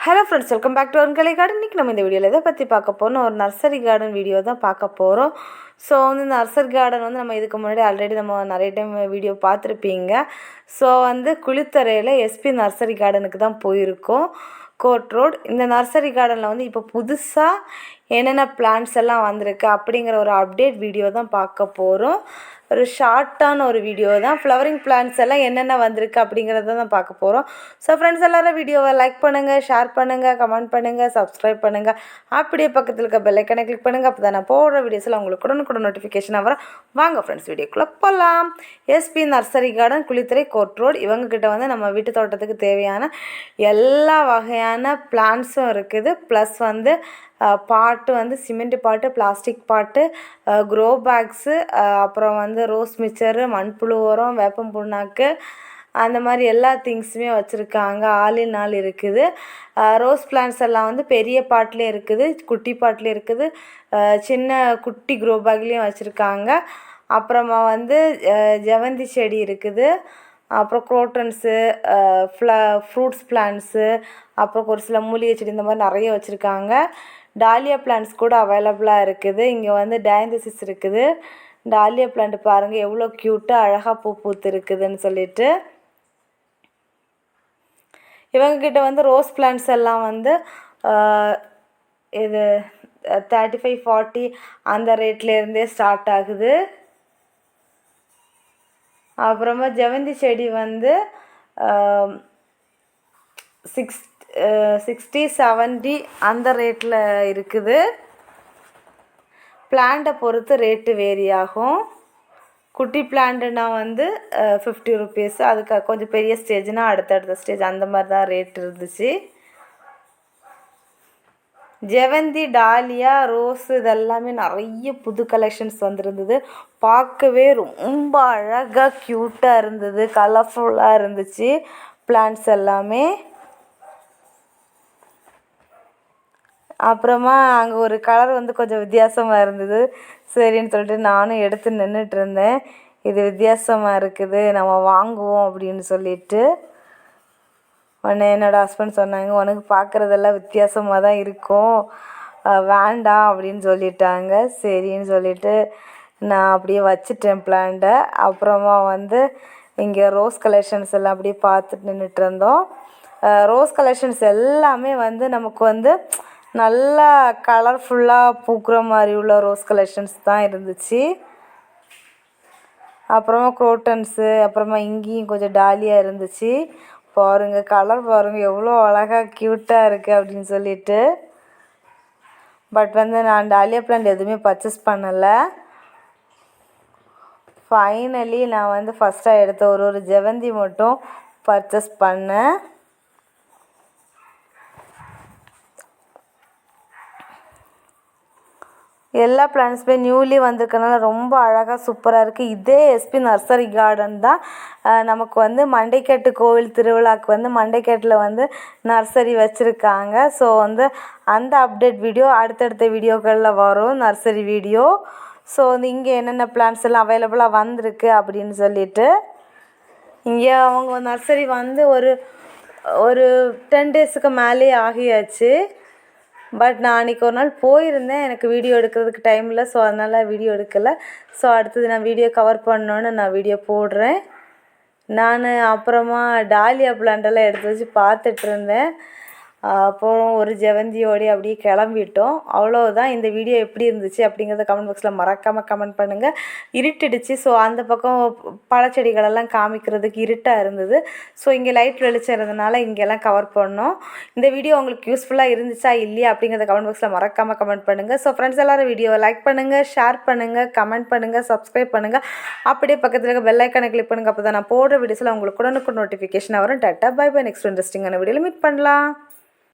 Hello friends, welcome back to ஒன்கலை garden. இன்றைக்கி நம்ம இந்த வீடியோவில் எதை பற்றி பார்க்க போகிறோம், ஒரு நர்சரி கார்டன் வீடியோ தான் பார்க்க போகிறோம். ஸோ வந்து நர்சரி கார்டன் வந்து நம்ம இதுக்கு முன்னாடி ஆல்ரெடி நம்ம நிறைய டைம் வீடியோ பார்த்துருப்பீங்க. ஸோ வந்து குளித்தரையில் எஸ்பி நர்சரி கார்டனுக்கு தான் போயிருக்கோம், கோர்ட் ரோட். இந்த நர்சரி கார்டனில் வந்து இப்போ புதுசாக என்னென்ன பிளான்ட்ஸ் எல்லாம் வந்திருக்கு அப்படிங்கிற ஒரு அப்டேட் வீடியோ தான் பார்க்க போகிறோம். ஒரு ஷார்ட்டான ஒரு வீடியோ தான். ஃப்ளவரிங் பிளான்ட்ஸ் எல்லாம் என்னென்ன வந்திருக்கு அப்படிங்கிறத தான் பார்க்க போகிறோம். ஸோ ஃப்ரெண்ட்ஸ், எல்லோரும் வீடியோவை லைக் பண்ணுங்கள், ஷேர் பண்ணுங்கள், கமெண்ட் பண்ணுங்கள், சப்ஸ்கிரைப் பண்ணுங்கள். அப்படியே பக்கத்தில் இருக்க பெல் ஐக்கனை கிளிக் பண்ணுங்கள். அப்போ தான் நான் போடுற வீடியோஸில் உங்களுக்கு உடனுக்குடன் நோட்டிஃபிகேஷனாக வரும். வாங்க ஃப்ரெண்ட்ஸ், வீடியோக்குள்ளே போகலாம். SP nursery garden, Kuzhithurai, court road. இவங்கக்கிட்ட வந்து நம்ம வீட்டு தோட்டத்துக்கு தேவையான எல்லா வகையான பிளான்ட்ஸும் இருக்குது. ப்ளஸ் வந்து பாட்டு வந்து சிமெண்ட் பாட்டு, பிளாஸ்டிக் பாட்டு, க்ரோ பேக்ஸு, அப்புறம் வந்து ரோஸ் மிக்சரு, மண்புழு உரம், வேப்பம் புண்ணாக்கு, அந்த மாதிரி எல்லா திங்ஸுமே வச்சுருக்காங்க. ஆலின் ஆல் இருக்குது. ரோஸ் பிளான்ட்ஸ் எல்லாம் வந்து பெரிய பாட்லேயும் இருக்குது, குட்டி பாட்லேயும் இருக்குது, சின்ன குட்டி க்ரோ பேக்லேயும் வச்சுருக்காங்க. அப்புறமா வந்து ஜெவந்தி செடி இருக்குது. அப்புறம் குரோட்டன்ஸு, ஃப்ரூட்ஸ் பிளான்ட்ஸு, அப்புறம் ஒரு சில மூலிகை செடி, இந்த மாதிரி நிறைய வச்சுருக்காங்க. டாலியா பிளான்ட்ஸ் கூட அவைலபிளாக இருக்குது. இங்கே வந்து டயந்தசிஸ் இருக்குது. டாலியா பிளான்ட் பாருங்கள் எவ்வளோ க்யூட்டாக அழகாக பூ பூத்து இருக்குதுன்னு சொல்லிட்டு. இவங்கக்கிட்ட வந்து ரோஸ் பிளான்ட்ஸ் எல்லாம் வந்து இது 35-40 அந்த ரேட்லேருந்தே ஸ்டார்ட் ஆகுது. அப்புறமா ஜெவந்தி செடி வந்து 60-70 அந்த ரேட்டில் இருக்குது. பிளான்ட்டை பொறுத்து ரேட்டு வேரி ஆகும். குட்டி பிளான்ட்டுனா வந்து 50 ருபீஸ், அதுக்கு கொஞ்சம் பெரிய ஸ்டேஜ்னால் அடுத்தடுத்த ஸ்டேஜ் அந்த மாதிரி தான் ரேட் இருந்துச்சு. ஜெவந்தி, டாலியா, ரோஸு இதெல்லாமே நிறைய புது கலெக்ஷன்ஸ் வந்துருந்தது. பார்க்கவே ரொம்ப அழகாக க்யூட்டாக இருந்தது, கலர்ஃபுல்லாக இருந்துச்சு பிளான்ட்ஸ் எல்லாமே. அப்புறமா அங்கே ஒரு கலர் வந்து கொஞ்சம் வித்தியாசமாக இருந்தது. சரின்னு சொல்லிட்டு நானும் எடுத்து நின்றுட்டு இருந்தேன். இது வித்தியாசமாக இருக்குது, நம்ம வாங்குவோம் அப்படின்னு சொல்லிட்டு. உடனே என்னோடய ஹஸ்பண்ட் சொன்னாங்க, உனக்கு பார்க்குறதெல்லாம் வித்தியாசமாக தான் இருக்கும், வேண்டாம் அப்படின்னு சொல்லிட்டாங்க. சரின்னு சொல்லிட்டு நான் அப்படியே வச்சுட்டேன் பிளான்ட்டை. அப்புறமா வந்து இங்கே ரோஸ் கலெக்ஷன்ஸ் எல்லாம் அப்படியே பார்த்துட்டு நின்றுட்டு இருந்தோம். ரோஸ் கலெக்ஷன்ஸ் எல்லாமே வந்து நமக்கு வந்து நல்லா கலர்ஃபுல்லாக பூக்கிற மாதிரி உள்ள ரோஸ் கலெக்ஷன்ஸ் தான் இருந்துச்சு. அப்புறமா குரோட்டன்ஸு, அப்புறமா இங்கேயும் கொஞ்சம் டாலியாக இருந்துச்சு. பாருங்கள் கலர் பாருங்கள் எவ்வளோ அழகாக க்யூட்டாக இருக்குது அப்படின்னு சொல்லிட்டு. பட் வந்து நான் டாலியா பிளான்ட் எதுவுமே பர்ச்சேஸ் பண்ணலை. ஃபைனலி நான் வந்து ஃபஸ்ட்டாக எடுத்த ஒரு ஜெவந்தி மட்டும் பர்ச்சேஸ் பண்ணேன். எல்லா பிளான்ட்ஸுமே நியூலி வந்திருக்கனால ரொம்ப அழகாக சூப்பராக இருக்குது. இதே எஸ்பி நர்சரி கார்டன் தான் நமக்கு வந்து மண்டைக்கட்டு கோவில் திருவிழாவுக்கு வந்து மண்டைக்கட்டில் வந்து நர்சரி வச்சுருக்காங்க. ஸோ வந்து அந்த அப்டேட் வீடியோ அடுத்தடுத்த வீடியோக்களில் வரும், நர்சரி வீடியோ. ஸோ வந்து இங்கே என்னென்ன பிளான்ட்ஸ் எல்லாம் அவைலபிளாக வந்திருக்கு அப்படின்னு சொல்லிட்டு. இங்கே அவங்க நர்சரி வந்து ஒரு 10 டேஸுக்கு மேலே ஆகியாச்சு. பட் நான் அன்றைக்கி ஒரு நாள் போயிருந்தேன், எனக்கு வீடியோ எடுக்கிறதுக்கு டைம் இல்லை. ஸோ அதனால் வீடியோ எடுக்கலை. ஸோ அடுத்தது நான் வீடியோ கவர் பண்ணோன்னு நான் வீடியோ போடுறேன். நான் அப்புறமா டாலியா பிளான்ட்டெல்லாம் எடுத்து வச்சு பார்த்துட்ருந்தேன். அப்புறம் ஒரு ஜெவந்தியோடு அப்படியே கிளம்பிட்டோம். அவ்வளோதான். இந்த வீடியோ எப்படி இருந்துச்சு அப்படிங்கிறத கமெண்ட் பாக்ஸில் மறக்காமல் கமெண்ட் பண்ணுங்கள். இருட்டிடுச்சு. ஸோ அந்த பக்கம் பழச்செடிகளெல்லாம் காமிக்கிறதுக்கு இருட்டாக இருந்தது. ஸோ இங்கே லைட் வெளிச்சம் இருந்ததுனால இங்கெல்லாம் கவர் பண்ணோம். இந்த வீடியோ உங்களுக்கு யூஸ்ஃபுல்லாக இருந்துச்சா இல்லையா அப்படிங்கிறத கமெண்ட் பாக்ஸில் மறக்காமல் கமெண்ட் பண்ணுங்கள். ஸோ ஃப்ரெண்ட்ஸ், எல்லோரும் வீடியோவை லைக் பண்ணுங்கள், ஷேர் பண்ணுங்கள், கமெண்ட் பண்ணுங்கள், சப்ஸ்கிரைப் பண்ணுங்கள். அப்படியே பக்கத்தில் இருக்க பெல் ஐக்கானை கிளிக் பண்ணுங்கள். அப்போ தான் நான் போடுற வீடியோஸில் உங்களுக்கு உடனுக்குடன் நோட்டிஃபிகேஷன் வரும். Tata, by by. நெக்ஸ்ட் இன்ட்ரெஸ்டிங்கான வீடியோவில் மீட் பண்ணலாம்.